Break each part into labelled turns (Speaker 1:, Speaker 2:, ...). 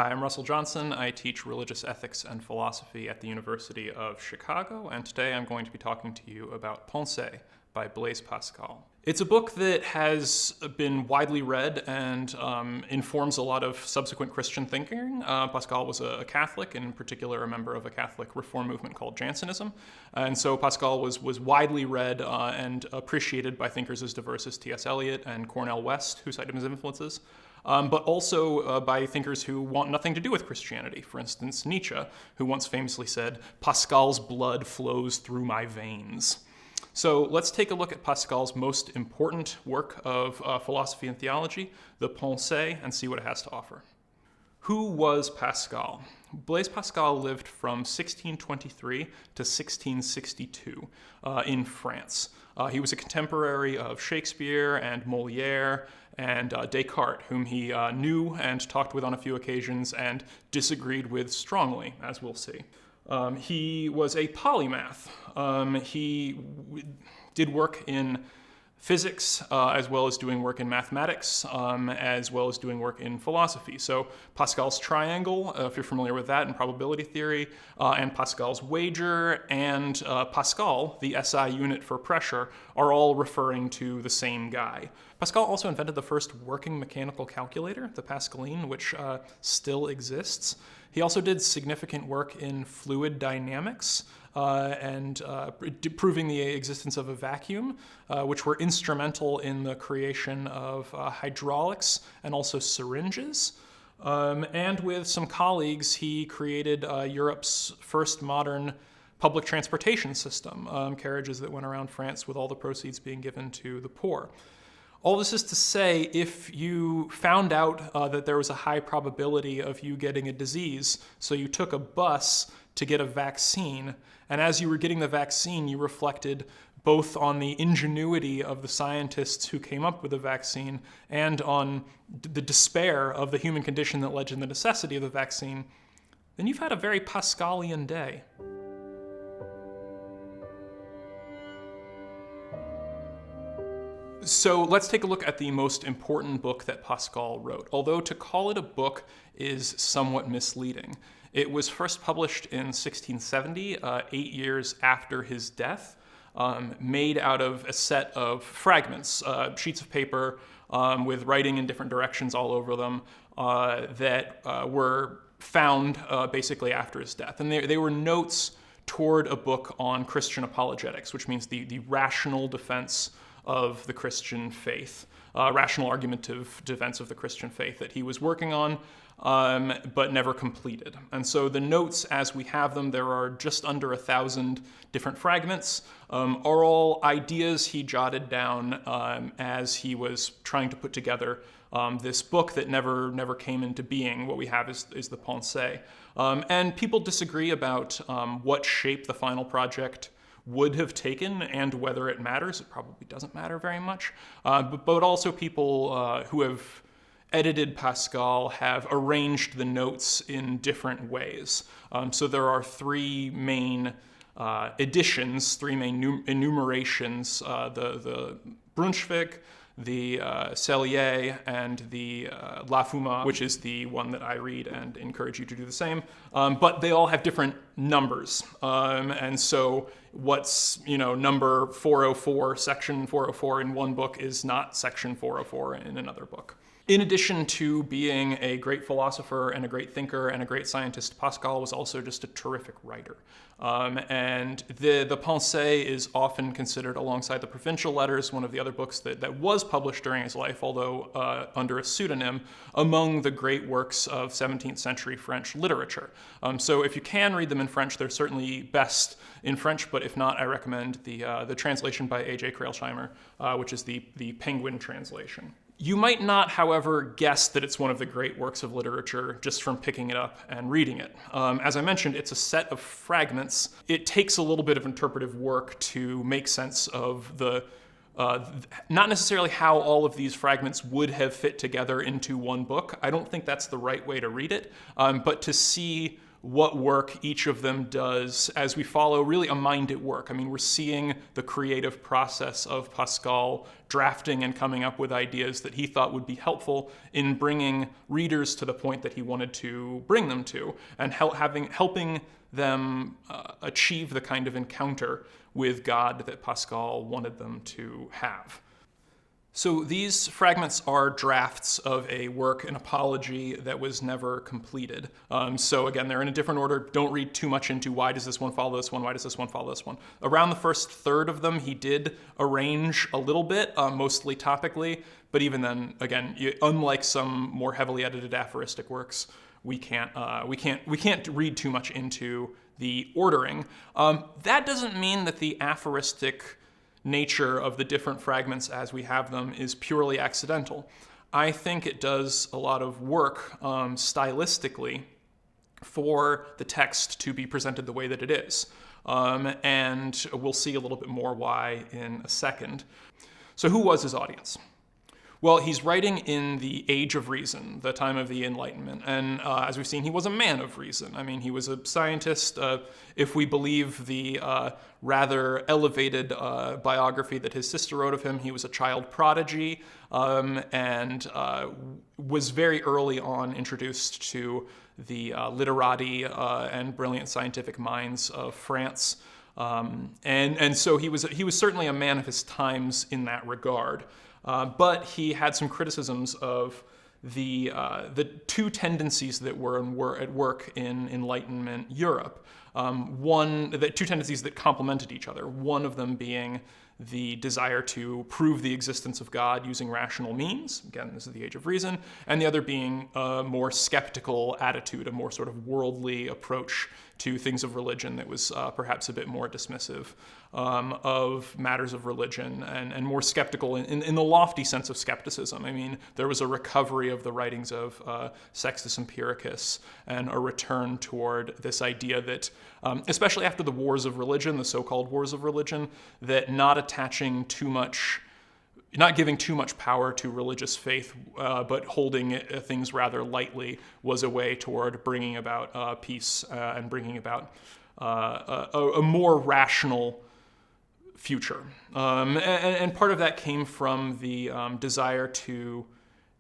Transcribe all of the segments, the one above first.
Speaker 1: Hi, I'm Russell Johnson. I teach religious ethics and philosophy at the University of Chicago, and today I'm going to be talking to you about Pensées by Blaise Pascal. It's a book that has been widely read and informs a lot of subsequent Christian thinking. Pascal was a Catholic, and in particular a member of a Catholic reform movement called Jansenism. And so Pascal was widely read and appreciated by thinkers as diverse as T.S. Eliot and Cornel West, who cite him as influences. But also by thinkers who want nothing to do with Christianity. For instance, Nietzsche, who once famously said, "Pascal's blood flows through my veins." So let's take a look at Pascal's most important work of philosophy and theology, the Pensées, and see what it has to offer. Who was Pascal? Blaise Pascal lived from 1623 to 1662 in France. He was a contemporary of Shakespeare and Molière and Descartes, whom he knew and talked with on a few occasions and disagreed with strongly, as we'll see. He was a polymath. He did work in physics, as well as doing work in mathematics, as well as doing work in philosophy. So Pascal's triangle, if you're familiar with that in probability theory, and Pascal's wager, and Pascal, the SI unit for pressure, are all referring to the same guy. Pascal also invented the first working mechanical calculator, the Pascaline, which still exists. He also did significant work in fluid dynamics and proving the existence of a vacuum, which were instrumental in the creation of hydraulics and also syringes. And with some colleagues, he created Europe's first modern public transportation system, carriages that went around France with all the proceeds being given to the poor. All this is to say, if you found out that there was a high probability of you getting a disease, so you took a bus to get a vaccine, and as you were getting the vaccine, you reflected both on the ingenuity of the scientists who came up with the vaccine and on the despair of the human condition that led to the necessity of the vaccine, then you've had a very Pascalian day. So let's take a look at the most important book that Pascal wrote, although to call it a book is somewhat misleading. It was first published in 1670, 8 years after his death, made out of a set of fragments, sheets of paper with writing in different directions all over them that were found basically after his death. And they were notes toward a book on Christian apologetics, which means the rational defense of the Christian faith, rational argumentative defense of the Christian faith that he was working on, but never completed. And so the notes as we have them, there are just under 1,000 different fragments, are all ideas he jotted down as he was trying to put together this book that never came into being. What we have is the Pensées. And people disagree about what shape the final project would have taken and whether it matters. It probably doesn't matter very much. But also people who have edited Pascal have arranged the notes in different ways. So there are three main editions, three main enumerations, the Brunswick, the Cellier, and the La Fuma, which is the one that I read and encourage you to do the same. But they all have different numbers. And so what's number 404, section 404 in one book is not section 404 in another book. In addition to being a great philosopher and a great thinker and a great scientist, Pascal was also just a terrific writer. And the Pensées is often considered, alongside the Provincial Letters, one of the other books that was published during his life, although under a pseudonym, among the great works of 17th century French literature. So if you can read them in French, they're certainly best in French, but if not, I recommend the translation by A.J. Krailsheimer, which is the Penguin translation. You might not, however, guess that it's one of the great works of literature just from picking it up and reading it. As I mentioned, it's a set of fragments. It takes a little bit of interpretive work to make sense of not necessarily how all of these fragments would have fit together into one book. I don't think that's the right way to read it, but to see what work each of them does as we follow really a mind at work. I mean, we're seeing the creative process of Pascal drafting and coming up with ideas that he thought would be helpful in bringing readers to the point that he wanted to bring them to, and helping them achieve the kind of encounter with God that Pascal wanted them to have. So these fragments are drafts of a work, an apology that was never completed. So again, they're in a different order. Don't read too much into why does this one follow this one, why does this one follow this one. Around the first third of them, he did arrange a little bit, mostly topically, but even then, again, unlike some more heavily edited aphoristic works, we can't read too much into the ordering. That doesn't mean that the aphoristic nature of the different fragments as we have them is purely accidental. I think it does a lot of work stylistically for the text to be presented the way that it is. And we'll see a little bit more why in a second. So who was his audience? Well, he's writing in the Age of Reason, the time of the Enlightenment, and as we've seen, he was a man of reason. I mean, he was a scientist. If we believe the rather elevated biography that his sister wrote of him, he was a child prodigy and was very early on introduced to the literati and brilliant scientific minds of France. And so he was certainly a man of his times in that regard. But he had some criticisms of the two tendencies that were at work in Enlightenment Europe. The two tendencies that complemented each other. One of them being the desire to prove the existence of God using rational means. Again, this is the Age of Reason. And the other being a more skeptical attitude, a more sort of worldly approach to things of religion that was perhaps a bit more dismissive of matters of religion and more skeptical in the lofty sense of skepticism. I mean, there was a recovery of the writings of Sextus Empiricus and a return toward this idea that, especially after the wars of religion, the so-called wars of religion, that not giving too much power to religious faith, but holding things rather lightly was a way toward bringing about peace and bringing about a more rational future. And part of that came from the desire to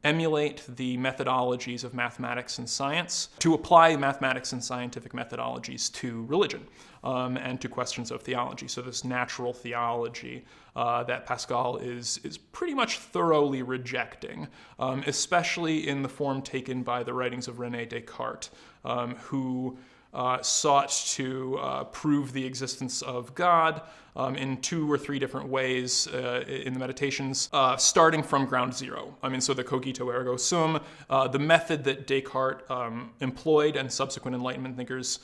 Speaker 1: emulate the methodologies of mathematics and science, to apply mathematics and scientific methodologies to religion and to questions of theology. So this natural theology that Pascal is pretty much thoroughly rejecting, especially in the form taken by the writings of René Descartes, who sought to prove the existence of God in 2 or 3 different ways in the Meditations, starting from ground zero. I mean, so the cogito ergo sum, the method that Descartes employed and subsequent Enlightenment thinkers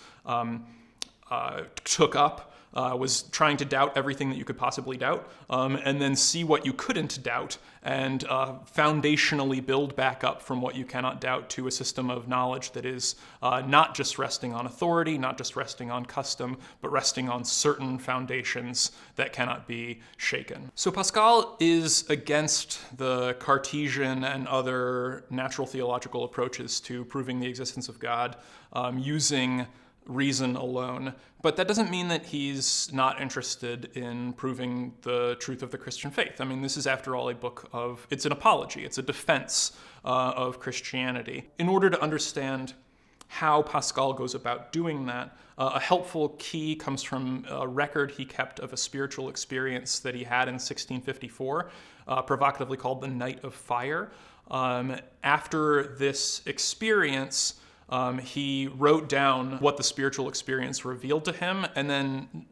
Speaker 1: took up was trying to doubt everything that you could possibly doubt, and then see what you couldn't doubt, and foundationally build back up from what you cannot doubt to a system of knowledge that is not just resting on authority, not just resting on custom, but resting on certain foundations that cannot be shaken. So Pascal is against the Cartesian and other natural theological approaches to proving the existence of God using reason alone. But that doesn't mean that he's not interested in proving the truth of the Christian faith. I mean, this is, after all, it's an apology. It's a defense of Christianity. In order to understand how Pascal goes about doing that, a helpful key comes from a record he kept of a spiritual experience that he had in 1654, provocatively called the Night of Fire. After this experience, he wrote down what the spiritual experience revealed to him, and then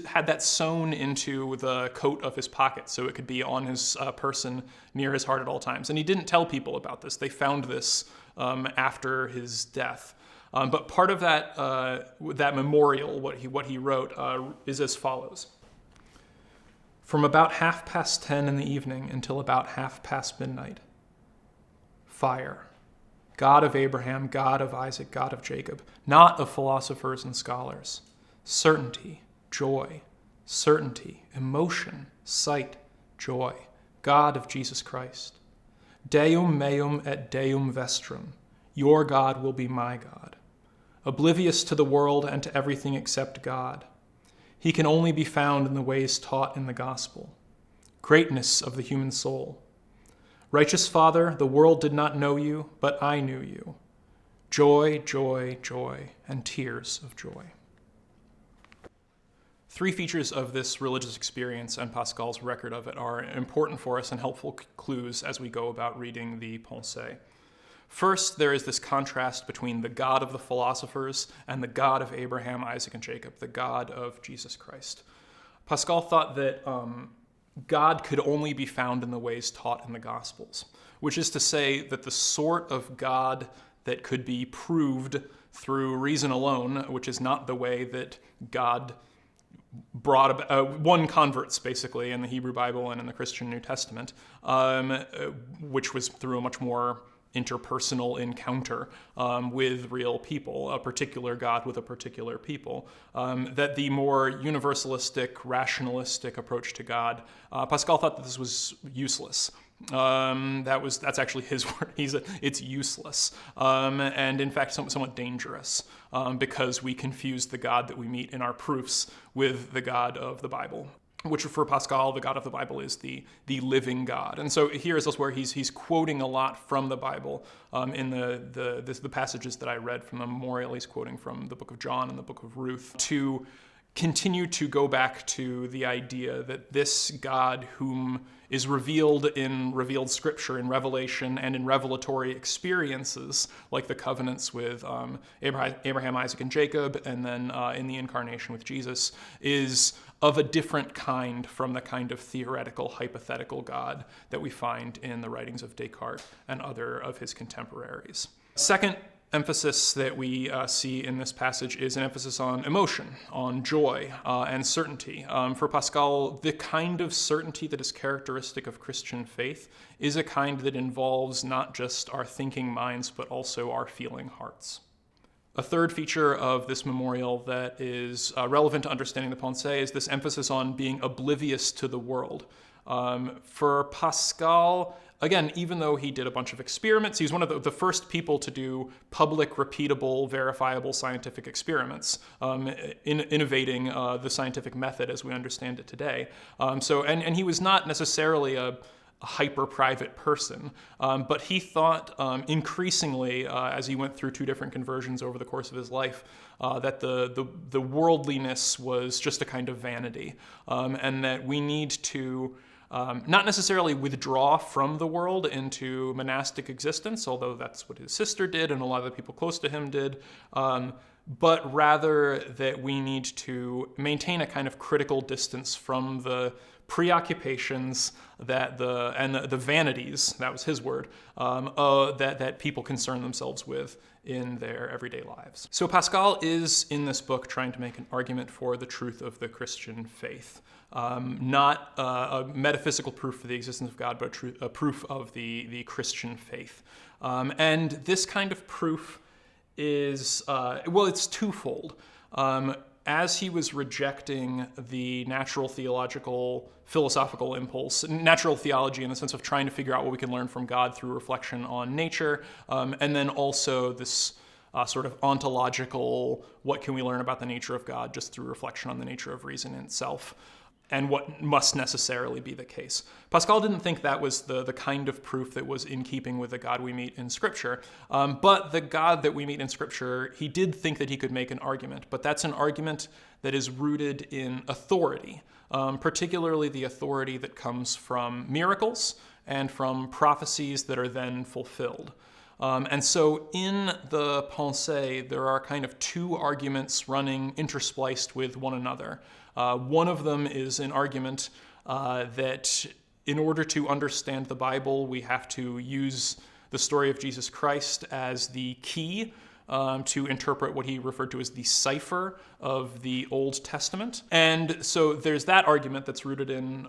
Speaker 1: had that sewn into the coat of his pocket so it could be on his person near his heart at all times. And he didn't tell people about this. They found this after his death. But part of that memorial, what he wrote, is as follows. From about 10:30 in the evening until about midnight, midnight, fire. God of Abraham, God of Isaac, God of Jacob, not of philosophers and scholars. Certainty, joy, certainty, emotion, sight, joy. God of Jesus Christ. Deum meum et Deum vestrum. Your God will be my God. oblivious to the world and to everything except God. He can only be found in the ways taught in the gospel. Greatness of the human soul. Righteous Father, the world did not know you, but I knew you. Joy, joy, joy, and tears of joy. Three features of this religious experience and Pascal's record of it are important for us and helpful clues as we go about reading the Pensées. First, there is this contrast between the God of the philosophers and the God of Abraham, Isaac, and Jacob, the God of Jesus Christ. Pascal thought that God could only be found in the ways taught in the Gospels, which is to say that the sort of God that could be proved through reason alone, which is not the way that God brought about, won converts, basically, in the Hebrew Bible and in the Christian New Testament, which was through a much more interpersonal encounter with real people, a particular God with a particular people, that the more universalistic, rationalistic approach to God, Pascal thought that this was useless. That's actually his word. It's useless, and in fact somewhat dangerous, because we confuse the God that we meet in our proofs with the God of the Bible, which for Pascal, the God of the Bible is the living God. And so here is elsewhere he's quoting a lot from the Bible. In the passages that I read from the memorial, he's quoting from the book of John and the book of Ruth to continue to go back to the idea that this God whom is revealed in revealed scripture, in revelation, and in revelatory experiences, like the covenants with Abraham, Isaac, and Jacob, and then in the incarnation with Jesus, is of a different kind from the kind of theoretical, hypothetical God that we find in the writings of Descartes and other of his contemporaries. Second emphasis that we see in this passage is an emphasis on emotion, on joy, and certainty. For Pascal, the kind of certainty that is characteristic of Christian faith is a kind that involves not just our thinking minds, but also our feeling hearts. A third feature of this memorial that is relevant to understanding the Pensées is this emphasis on being oblivious to the world. For Pascal, again, even though he did a bunch of experiments, he was one of the first people to do public, repeatable, verifiable scientific experiments, innovating the scientific method as we understand it today. And he was not necessarily a hyper-private person, but he thought increasingly, as he went through two different conversions over the course of his life, that the worldliness was just a kind of vanity, and that we need to not necessarily withdraw from the world into monastic existence, although that's what his sister did and a lot of the people close to him did, but rather that we need to maintain a kind of critical distance from the preoccupations that the vanities, that was his word, that people concern themselves with in their everyday lives. So Pascal is, in this book, trying to make an argument for the truth of the Christian faith. Not a metaphysical proof for the existence of God, but a proof of the Christian faith. And this kind of proof is, it's twofold. As he was rejecting the natural theological, philosophical impulse, natural theology in the sense of trying to figure out what we can learn from God through reflection on nature, and then also this sort of ontological, what can we learn about the nature of God just through reflection on the nature of reason itself, and what must necessarily be the case. Pascal didn't think that was the kind of proof that was in keeping with the God we meet in Scripture, but the God that we meet in Scripture, he did think that he could make an argument, but that's an argument that is rooted in authority, particularly the authority that comes from miracles and from prophecies that are then fulfilled. And so in the Pensées, there are kind of two arguments running interspliced with one another. One of them is an argument that in order to understand the Bible, we have to use the story of Jesus Christ as the key to interpret what he referred to as the cipher of the Old Testament. And so there's that argument that's rooted in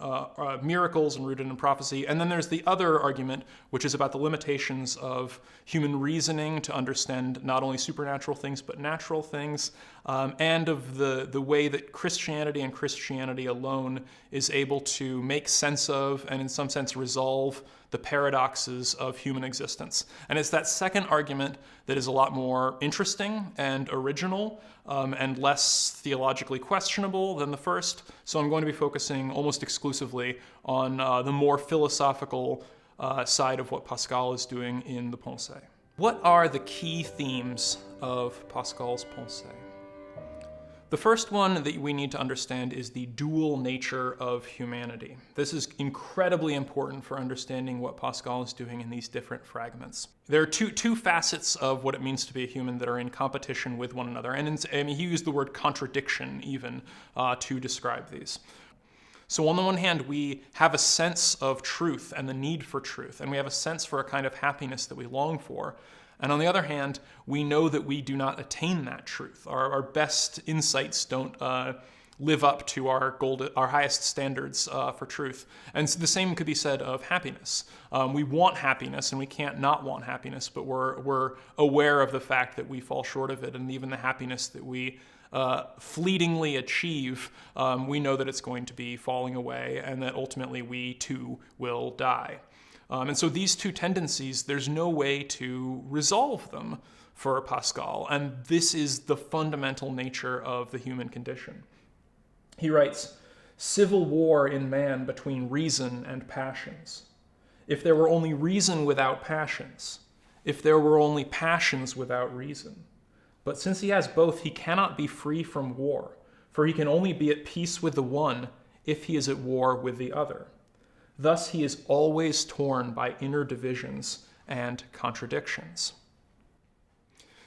Speaker 1: miracles and rooted in prophecy. And then there's the other argument, which is about the limitations of human reasoning to understand not only supernatural things, but natural things, and of the way that Christianity and Christianity alone is able to make sense of and in some sense resolve the paradoxes of human existence. And it's that second argument that is a lot more interesting and original and less theologically questionable than the first. So I'm going to be focusing almost exclusively on the more philosophical side of what Pascal is doing in the Pensées. What are the key themes of Pascal's Pensées? The first one that we need to understand is the dual nature of humanity. This is incredibly important for understanding what Pascal is doing in these different fragments. There are two facets of what it means to be a human that are in competition with one another, and he used the word contradiction even to describe these. So on the one hand, we have a sense of truth and the need for truth, and we have a sense for a kind of happiness that we long for. And on the other hand, we know that we do not attain that truth. Our best insights don't live up to our highest standards for truth. And the same could be said of happiness. We want happiness, and we can't not want happiness, but we're aware of the fact that we fall short of it, and even the happiness that we fleetingly achieve, we know that it's going to be falling away, and that ultimately we too will die. And so these two tendencies, there's no way to resolve them for Pascal, and this is the fundamental nature of the human condition. He writes, "Civil war in man between reason and passions. If there were only reason without passions, if there were only passions without reason. But since he has both, he cannot be free from war, for he can only be at peace with the one if he is at war with the other. Thus he is always torn by inner divisions and contradictions."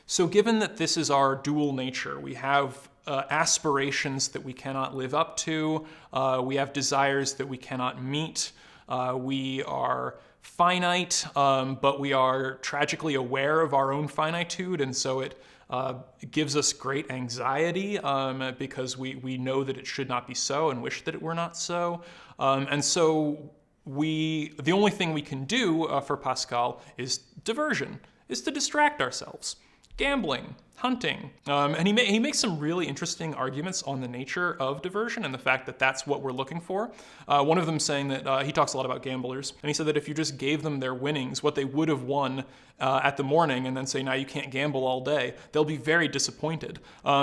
Speaker 1: So given that this is our dual nature, we have aspirations that we cannot live up to, we have desires that we cannot meet, we are finite, but we are tragically aware of our own finitude, and so it gives us great anxiety because we know that it should not be so and wish that it were not so. And so the only thing we can do for Pascal is diversion, is to distract ourselves. Gambling, hunting. And he makes some really interesting arguments on the nature of diversion and the fact that that's what we're looking for. One of them saying that he talks a lot about gamblers, and he said that if you just gave them their winnings, what they would have won at the morning, and then say, now you can't gamble all day, they'll be very disappointed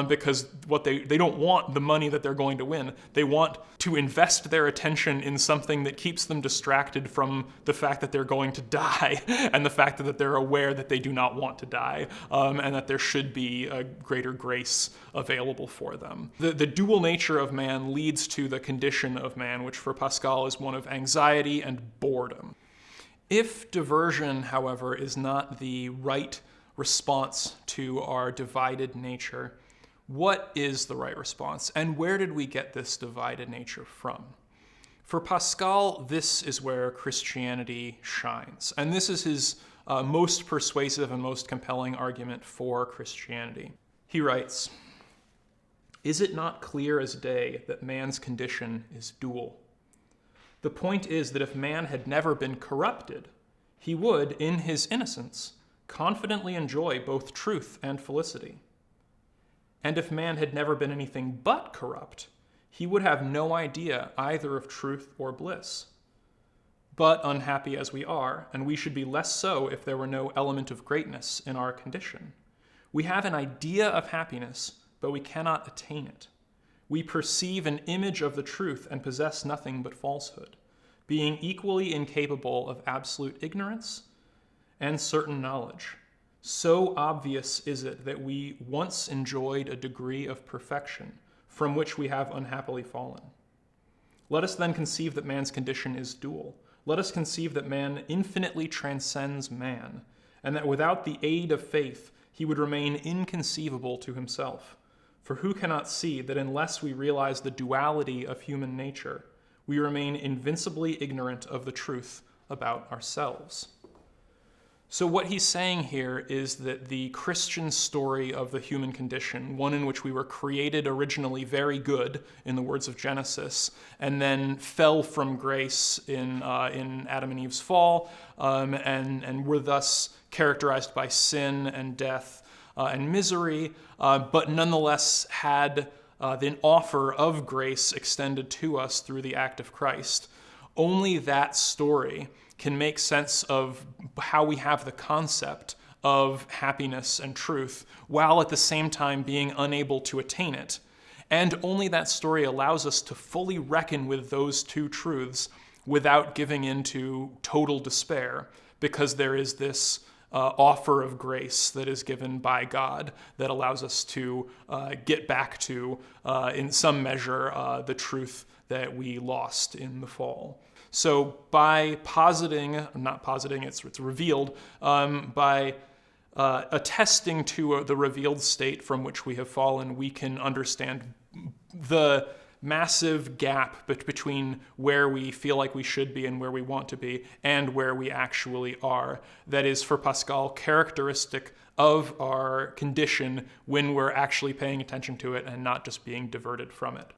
Speaker 1: because what they don't want the money that they're going to win. They want to invest their attention in something that keeps them distracted from the fact that they're going to die and the fact that they're aware that they do not want to die and that there should be a greater grace available for them. The dual nature of man leads to the condition of man, which for Pascal is one of anxiety and boredom. If diversion, however, is not the right response to our divided nature, what is the right response, and where did we get this divided nature from? For Pascal, this is where Christianity shines, and this is his most persuasive and most compelling argument for Christianity. He writes, "Is it not clear as day that man's condition is dual? The point is that if man had never been corrupted, he would, in his innocence, confidently enjoy both truth and felicity. And if man had never been anything but corrupt, he would have no idea either of truth or bliss. But unhappy as we are, and we should be less so if there were no element of greatness in our condition, we have an idea of happiness, but we cannot attain it. We perceive an image of the truth and possess nothing but falsehood, being equally incapable of absolute ignorance and certain knowledge. So obvious is it that we once enjoyed a degree of perfection from which we have unhappily fallen. Let us then conceive that man's condition is dual. Let us conceive that man infinitely transcends man, and that without the aid of faith, he would remain inconceivable to himself. For who cannot see that unless we realize the duality of human nature, we remain invincibly ignorant of the truth about ourselves?" So what he's saying here is that the Christian story of the human condition, one in which we were created originally very good, in the words of Genesis, and then fell from grace in Adam and Eve's fall, and were thus characterized by sin and death and misery, but nonetheless had the offer of grace extended to us through the act of Christ. Only that story can make sense of how we have the concept of happiness and truth, while at the same time being unable to attain it. And only that story allows us to fully reckon with those two truths without giving into total despair, because there is this offer of grace that is given by God that allows us to get back to, in some measure, the truth that we lost in the fall. So by not positing, it's revealed, by attesting to the revealed state from which we have fallen, we can understand the massive gap between where we feel like we should be and where we want to be and where we actually are. That is, for Pascal, characteristic of our condition when we're actually paying attention to it and not just being diverted from it.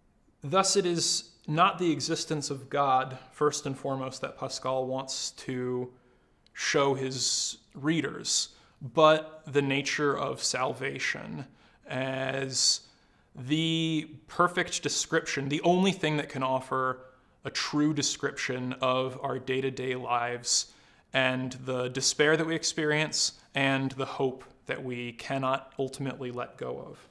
Speaker 1: Thus, it is not the existence of God, first and foremost, that Pascal wants to show his readers, but the nature of salvation as the perfect description, the only thing that can offer a true description of our day-to-day lives and the despair that we experience and the hope that we cannot ultimately let go of.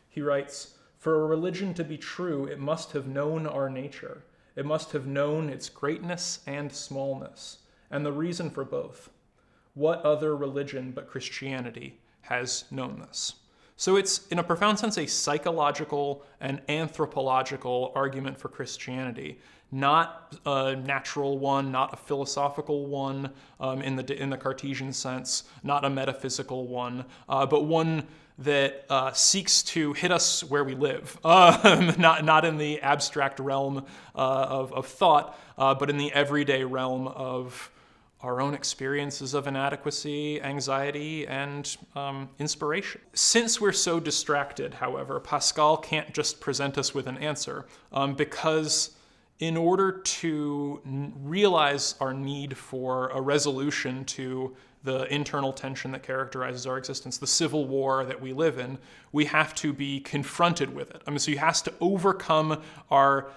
Speaker 1: He writes, "For a religion to be true, it must have known our nature. It must have known its greatness and smallness, and the reason for both. What other religion but Christianity has known this?" So it's, in a profound sense, a psychological and anthropological argument for Christianity, not a natural one, not a philosophical one in the Cartesian sense, not a metaphysical one, but one that seeks to hit us where we live, not in the abstract realm of thought, but in the everyday realm of our own experiences of inadequacy, anxiety, and inspiration. Since we're so distracted, however, Pascal can't just present us with an answer, because in order to realize our need for a resolution to the internal tension that characterizes our existence, the civil war that we live in, we have to be confronted with it. So he has to overcome our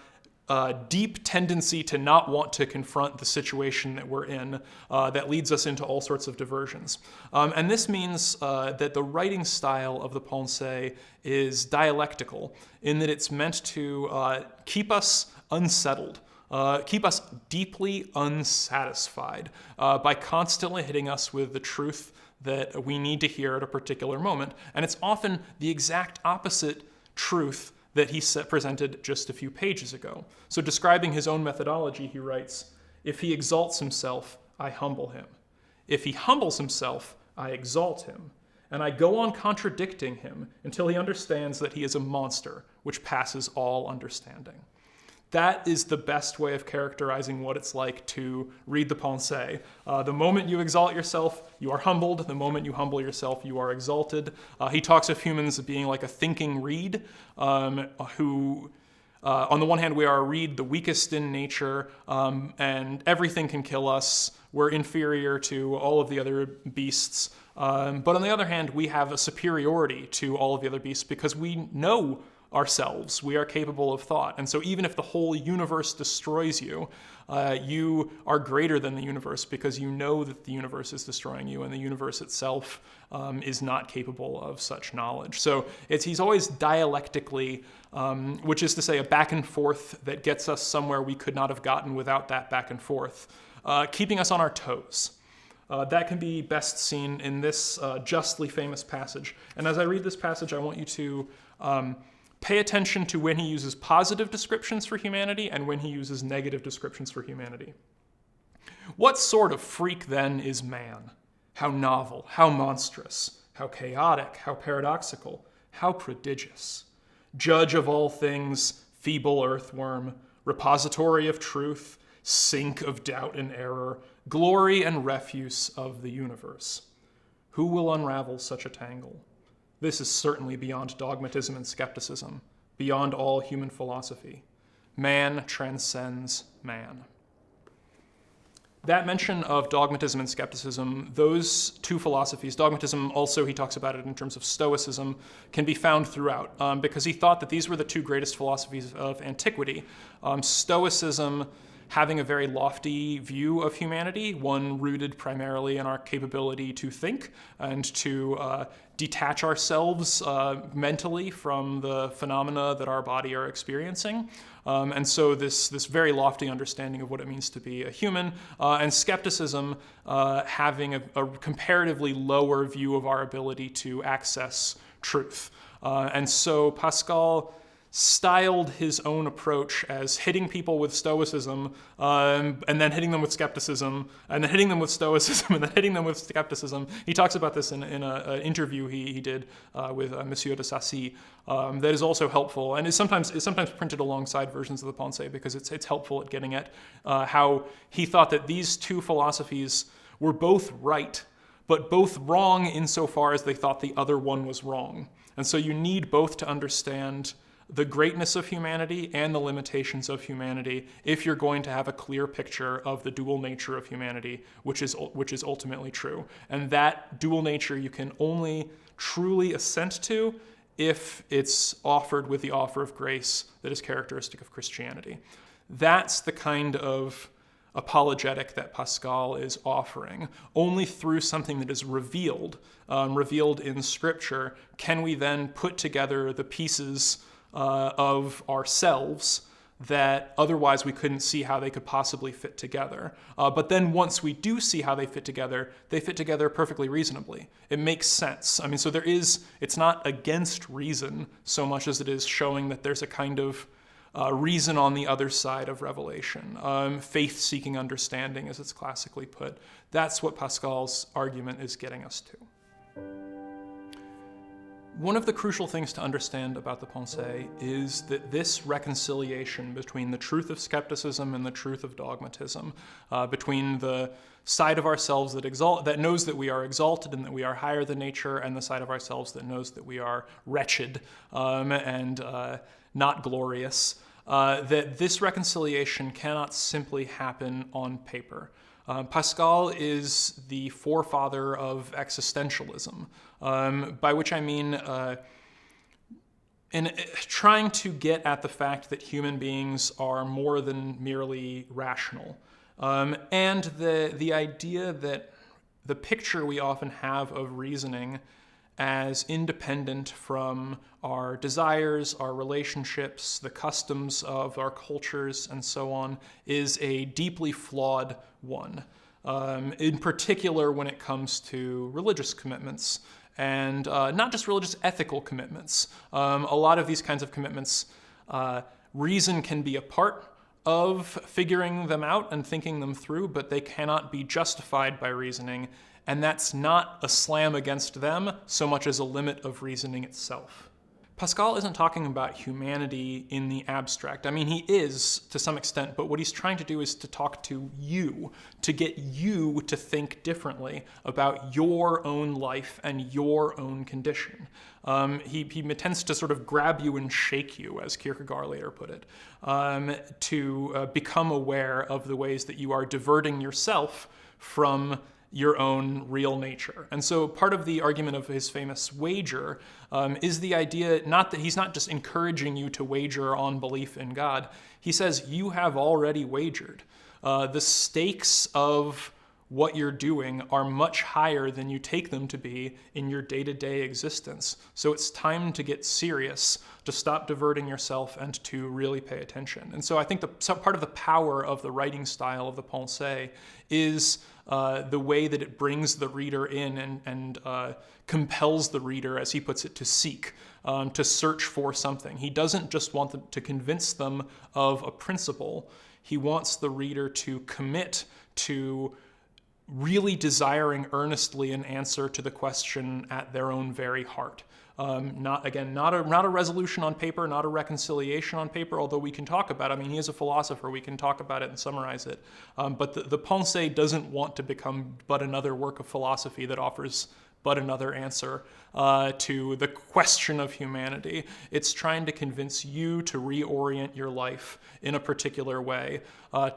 Speaker 1: deep tendency to not want to confront the situation that we're in that leads us into all sorts of diversions. And this means that the writing style of the Pensées is dialectical, in that it's meant to keep us unsettled, keep us deeply unsatisfied by constantly hitting us with the truth that we need to hear at a particular moment. And it's often the exact opposite truth that he presented just a few pages ago. So describing his own methodology, he writes, "If he exalts himself, I humble him. If he humbles himself, I exalt him. And I go on contradicting him until he understands that he is a monster which passes all understanding." That is the best way of characterizing what it's like to read the Pensées. The moment you exalt yourself, you are humbled. The moment you humble yourself, you are exalted. He talks of humans as being like a thinking reed, who, on the one hand, we are a reed, the weakest in nature, and everything can kill us. We're inferior to all of the other beasts. But on the other hand, we have a superiority to all of the other beasts because we know ourselves. We are capable of thought. And so even if the whole universe destroys you, you are greater than the universe because you know that the universe is destroying you and the universe itself is not capable of such knowledge. So he's always dialectically, which is to say a back and forth that gets us somewhere we could not have gotten without that back and forth, keeping us on our toes. That can be best seen in this justly famous passage. And as I read this passage, I want you to pay attention to when he uses positive descriptions for humanity and when he uses negative descriptions for humanity. "What sort of freak, then, is man? How novel, how monstrous, how chaotic, how paradoxical, how prodigious. Judge of all things, feeble earthworm, repository of truth, sink of doubt and error, glory and refuse of the universe. Who will unravel such a tangle? This is certainly beyond dogmatism and skepticism, beyond all human philosophy. Man transcends man." That mention of dogmatism and skepticism, those two philosophies, dogmatism also, he talks about it in terms of Stoicism, can be found throughout, because he thought that these were the two greatest philosophies of antiquity. Stoicism having a very lofty view of humanity, one rooted primarily in our capability to think and to detach ourselves mentally from the phenomena that our body are experiencing. And so this very lofty understanding of what it means to be a human, and skepticism having a comparatively lower view of our ability to access truth. And so Pascal styled his own approach as hitting people with stoicism, and then hitting them with skepticism, and then hitting them with stoicism, and then hitting them with skepticism. He talks about this in an interview he did with Monsieur de Sacy that is also helpful, and is sometimes printed alongside versions of the Pensées because it's helpful at getting at how he thought that these two philosophies were both right, but both wrong insofar as they thought the other one was wrong. And so you need both to understand the greatness of humanity and the limitations of humanity if you're going to have a clear picture of the dual nature of humanity, which is ultimately true. And that dual nature you can only truly assent to if it's offered with the offer of grace that is characteristic of Christianity. That's the kind of apologetic that Pascal is offering. Only through something that is revealed in Scripture, can we then put together the pieces of ourselves that otherwise we couldn't see how they could possibly fit together. But then once we do see how they fit together perfectly reasonably. It makes sense. I mean, so it's not against reason so much as it is showing that there's a kind of reason on the other side of revelation. Faith-seeking understanding, as it's classically put. That's what Pascal's argument is getting us to. One of the crucial things to understand about the Pensées is that this reconciliation between the truth of skepticism and the truth of dogmatism, between the side of ourselves that knows that we are exalted and that we are higher than nature, and the side of ourselves that knows that we are wretched and not glorious, that this reconciliation cannot simply happen on paper. Pascal is the forefather of existentialism, by which I mean in trying to get at the fact that human beings are more than merely rational, and the idea that the picture we often have of reasoning as independent from our desires, our relationships, the customs of our cultures, and so on, is a deeply flawed one. In particular when it comes to religious commitments, and not just religious ethical commitments. A lot of these kinds of commitments, reason can be a part of figuring them out and thinking them through, but they cannot be justified by reasoning. And that's not a slam against them so much as a limit of reasoning itself. Pascal isn't talking about humanity in the abstract. I mean, he is to some extent, but what he's trying to do is to talk to you, to get you to think differently about your own life and your own condition. He tends to sort of grab you and shake you, as Kierkegaard later put it, to become aware of the ways that you are diverting yourself from your own real nature. And so part of the argument of his famous wager is the idea not that he's not just encouraging you to wager on belief in God. He says you have already wagered. The stakes of what you're doing are much higher than you take them to be in your day-to-day existence. So it's time to get serious, to stop diverting yourself, and to really pay attention. And so I think part of the power of the writing style of the Pensées is the way that it brings the reader in and compels the reader, as he puts it, to seek, to search for something. He doesn't just want to convince them of a principle. He wants the reader to commit to really desiring earnestly an answer to the question at their own very heart. Not a resolution on paper, not a reconciliation on paper, although we can talk about it. I mean, he is a philosopher, we can talk about it and summarize it. But the Pensées doesn't want to become but another work of philosophy that offers but another answer to the question of humanity. It's trying to convince you to reorient your life in a particular way,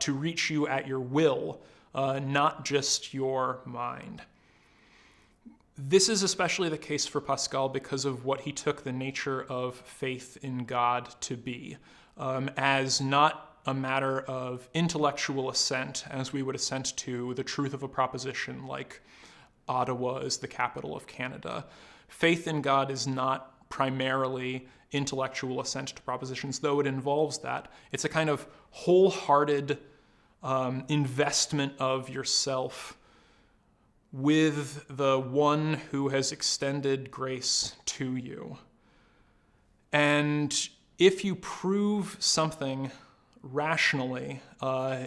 Speaker 1: to reach you at your will, not just your mind. This is especially the case for Pascal because of what he took the nature of faith in God to be, as not a matter of intellectual assent, as we would assent to the truth of a proposition like Ottawa is the capital of Canada. Faith in God is not primarily intellectual assent to propositions, though it involves that. It's a kind of wholehearted investment of yourself with the one who has extended grace to you. And if you prove something rationally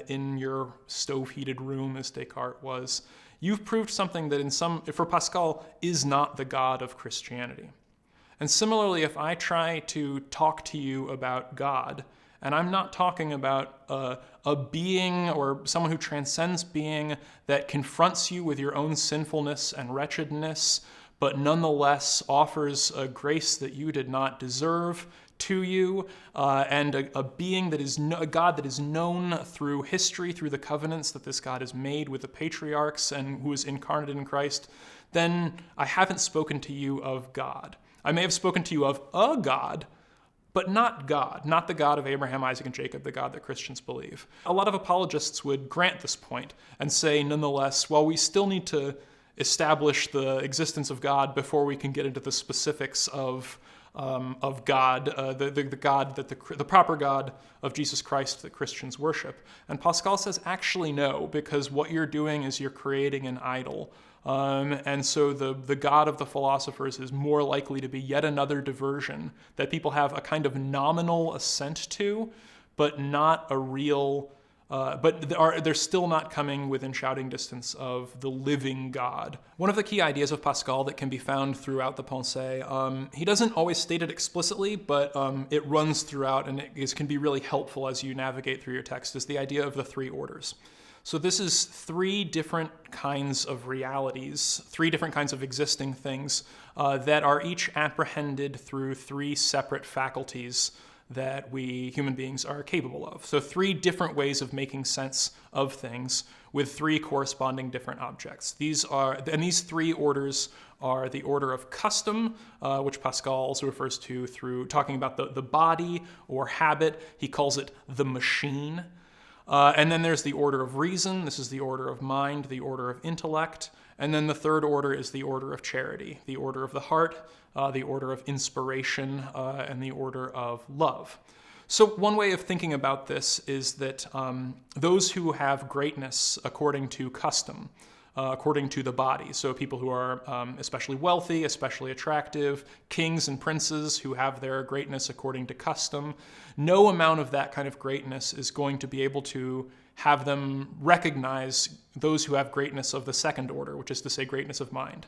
Speaker 1: in your stove-heated room, as Descartes was, you've proved something that for Pascal, is not the God of Christianity. And similarly, if I try to talk to you about God, and I'm not talking about a being or someone who transcends being that confronts you with your own sinfulness and wretchedness, but nonetheless offers a grace that you did not deserve to you, and a being that is a God that is known through history, through the covenants that this God has made with the patriarchs and who is incarnate in Christ, then I haven't spoken to you of God. I may have spoken to you of a God, but not God, not the God of Abraham, Isaac, and Jacob, the God that Christians believe. A lot of apologists would grant this point and say, nonetheless, well, we still need to establish the existence of God before we can get into the specifics of God, the God that the proper God of Jesus Christ that Christians worship. And Pascal says, actually no, because what you're doing is you're creating an idol. And so the God of the philosophers is more likely to be yet another diversion that people have a kind of nominal assent to, but not a real, but they're still not coming within shouting distance of the living God. One of the key ideas of Pascal that can be found throughout the Pensées, he doesn't always state it explicitly, but it runs throughout and it can be really helpful as you navigate through your text, is the idea of the three orders. So this is three different kinds of realities, three different kinds of existing things that are each apprehended through three separate faculties that we human beings are capable of. So three different ways of making sense of things with three corresponding different objects. These three orders are the order of custom, which Pascal also refers to through talking about the body or habit. He calls it the machine. And then there's the order of reason. This is the order of mind, the order of intellect. And then the third order is the order of charity, the order of the heart, the order of inspiration, and the order of love. So one way of thinking about this is that those who have greatness according to custom, according to the body, so people who are especially wealthy, especially attractive, kings and princes who have their greatness according to custom, no amount of that kind of greatness is going to be able to have them recognize those who have greatness of the second order, which is to say greatness of mind.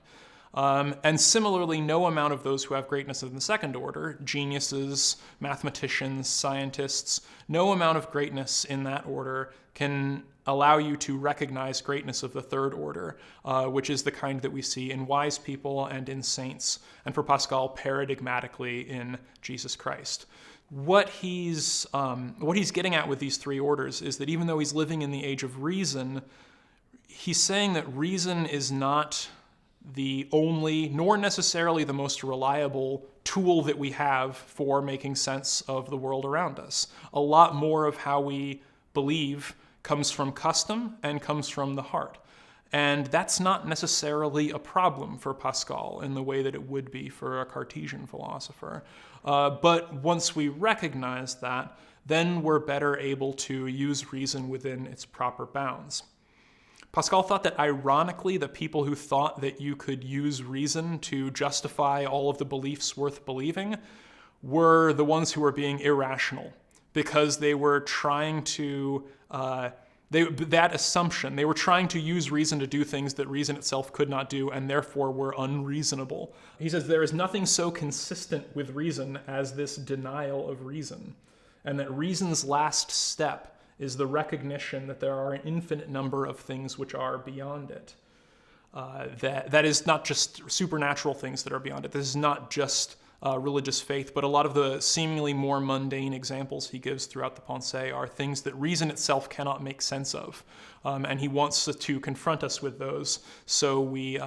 Speaker 1: And similarly, no amount of those who have greatness of the second order, geniuses, mathematicians, scientists, no amount of greatness in that order can allow you to recognize greatness of the third order, which is the kind that we see in wise people and in saints, and for Pascal, paradigmatically in Jesus Christ. What he's getting at with these three orders is that even though he's living in the age of reason, he's saying that reason is not the only, nor necessarily the most reliable tool that we have for making sense of the world around us. A lot more of how we believe comes from custom and comes from the heart. And that's not necessarily a problem for Pascal in the way that it would be for a Cartesian philosopher. But once we recognize that, then we're better able to use reason within its proper bounds. Pascal thought that ironically, the people who thought that you could use reason to justify all of the beliefs worth believing were the ones who were being irrational, because they were trying to, that assumption, they were trying to use reason to do things that reason itself could not do and therefore were unreasonable. He says there is nothing so consistent with reason as this denial of reason, and that reason's last step is the recognition that there are an infinite number of things which are beyond it. That is not just supernatural things that are beyond it. This is not just religious faith, but a lot of the seemingly more mundane examples he gives throughout the Pensées are things that reason itself cannot make sense of. And he wants to confront us with those so we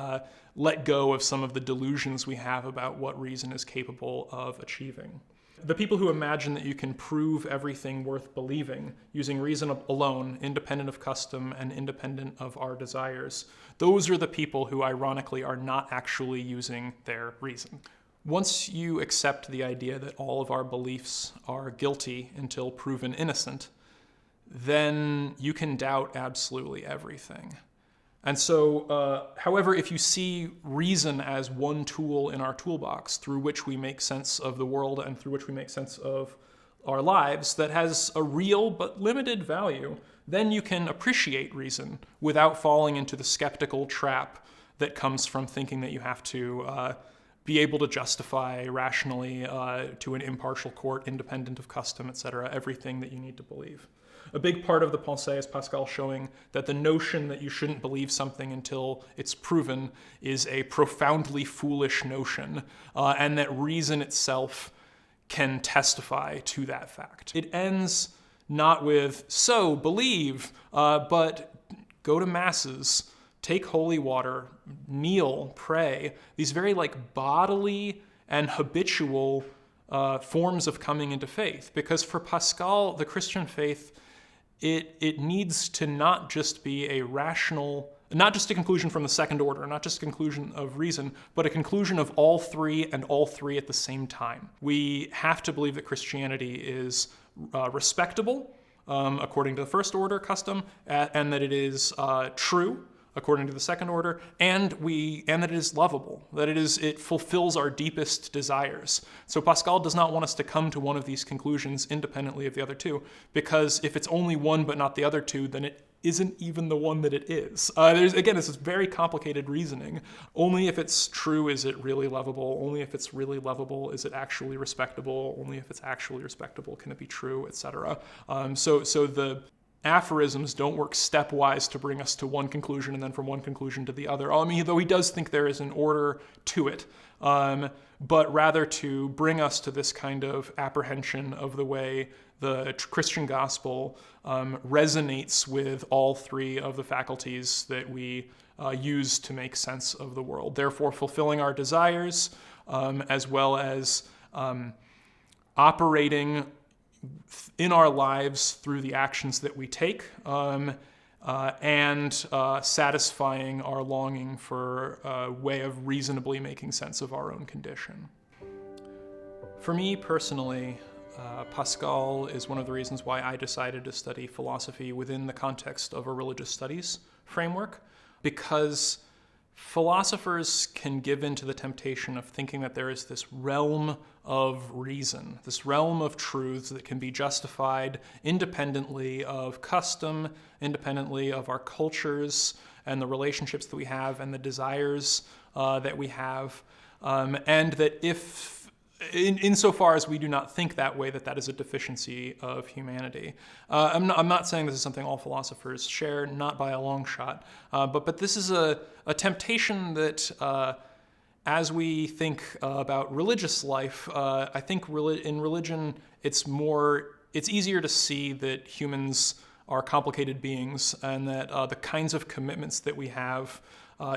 Speaker 1: let go of some of the delusions we have about what reason is capable of achieving. The people who imagine that you can prove everything worth believing using reason alone, independent of custom and independent of our desires, those are the people who ironically are not actually using their reason. Once you accept the idea that all of our beliefs are guilty until proven innocent, then you can doubt absolutely everything. And so, however, if you see reason as one tool in our toolbox through which we make sense of the world and through which we make sense of our lives that has a real but limited value, then you can appreciate reason without falling into the skeptical trap that comes from thinking that you have to be able to justify rationally to an impartial court, independent of custom, etc., everything that you need to believe. A big part of the Pensées is Pascal showing that the notion that you shouldn't believe something until it's proven is a profoundly foolish notion, and that reason itself can testify to that fact. It ends not with, so, believe, but go to masses, take holy water, kneel, pray, these very bodily and habitual forms of coming into faith. Because for Pascal, the Christian faith, it needs to not just be a rational, not just a conclusion from the second order, not just a conclusion of reason, but a conclusion of all three and all three at the same time. We have to believe that Christianity is respectable according to the first order custom, and that it is true according to the second order, and that it is lovable, that it fulfills our deepest desires. So Pascal does not want us to come to one of these conclusions independently of the other two, because if it's only one but not the other two, then it isn't even the one that it is. Again, this is very complicated reasoning. Only if it's true is it really lovable. Only if it's really lovable is it actually respectable. Only if it's actually respectable can it be true, etc. So the aphorisms don't work stepwise to bring us to one conclusion and then from one conclusion to the other. Though he does think there is an order to it, but rather to bring us to this kind of apprehension of the way the Christian gospel resonates with all three of the faculties that we use to make sense of the world. Therefore, fulfilling our desires, as well as operating in our lives through the actions that we take, and satisfying our longing for a way of reasonably making sense of our own condition. For me personally, Pascal is one of the reasons why I decided to study philosophy within the context of a religious studies framework, because philosophers can give in to the temptation of thinking that there is this realm of reason, this realm of truths that can be justified independently of custom, independently of our cultures and the relationships that we have and the desires that we have, and that if insofar as we do not think that way, that is a deficiency of humanity. I'm not saying this is something all philosophers share, not by a long shot, but this is a temptation that as we think about religious life, I think in religion it's easier to see that humans are complicated beings and that the kinds of commitments that we have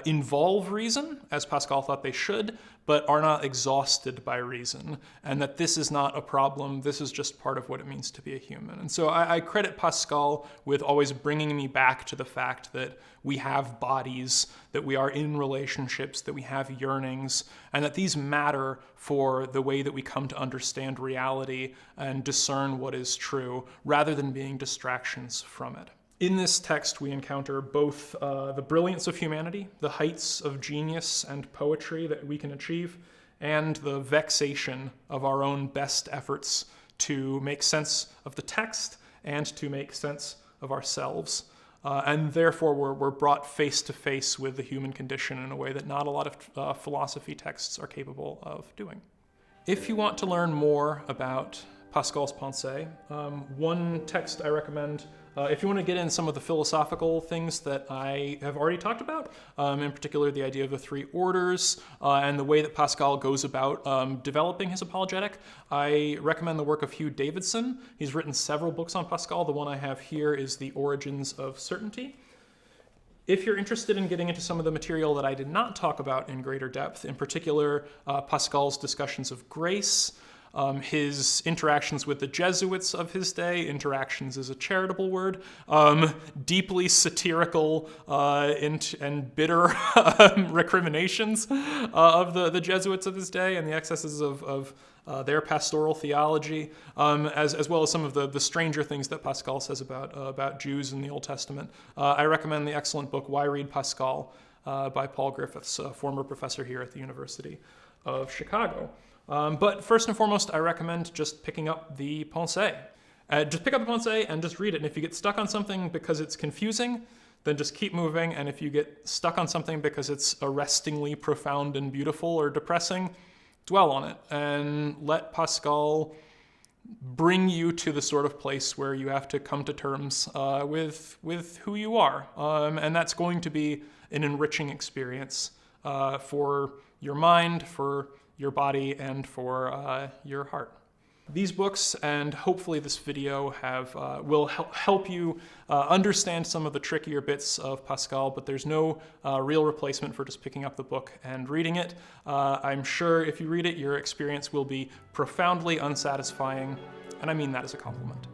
Speaker 1: involve reason, as Pascal thought they should, but are not exhausted by reason, and that this is not a problem, this is just part of what it means to be a human. And so I credit Pascal with always bringing me back to the fact that we have bodies, that we are in relationships, that we have yearnings, and that these matter for the way that we come to understand reality and discern what is true, rather than being distractions from it. In this text, we encounter both the brilliance of humanity, the heights of genius and poetry that we can achieve, and the vexation of our own best efforts to make sense of the text and to make sense of ourselves. And therefore, we're brought face to face with the human condition in a way that not a lot of philosophy texts are capable of doing. If you want to learn more about Pascal's Pensées, one text I recommend, if you want to get in some of the philosophical things that I have already talked about, in particular the idea of the three orders and the way that Pascal goes about developing his apologetic, I recommend the work of Hugh Davidson. He's written several books on Pascal. The one I have here is The Origins of Certainty. If you're interested in getting into some of the material that I did not talk about in greater depth, in particular Pascal's discussions of grace, his interactions with the Jesuits of his day. Interactions is a charitable word. Deeply satirical and bitter recriminations of the Jesuits of his day and the excesses of their pastoral theology, as well as some of the stranger things that Pascal says about Jews in the Old Testament. I recommend the excellent book Why Read Pascal by Paul Griffiths, a former professor here at the University of Chicago. But first and foremost, I recommend just picking up the Pensées. Just pick up the Pensées and just read it. And if you get stuck on something because it's confusing, then just keep moving. And if you get stuck on something because it's arrestingly profound and beautiful or depressing, dwell on it and let Pascal bring you to the sort of place where you have to come to terms with who you are. And that's going to be an enriching experience for your mind, for your body, and for your heart. These books and hopefully this video will help you understand some of the trickier bits of Pascal, but there's no real replacement for just picking up the book and reading it. I'm sure if you read it, your experience will be profoundly unsatisfying, and I mean that as a compliment.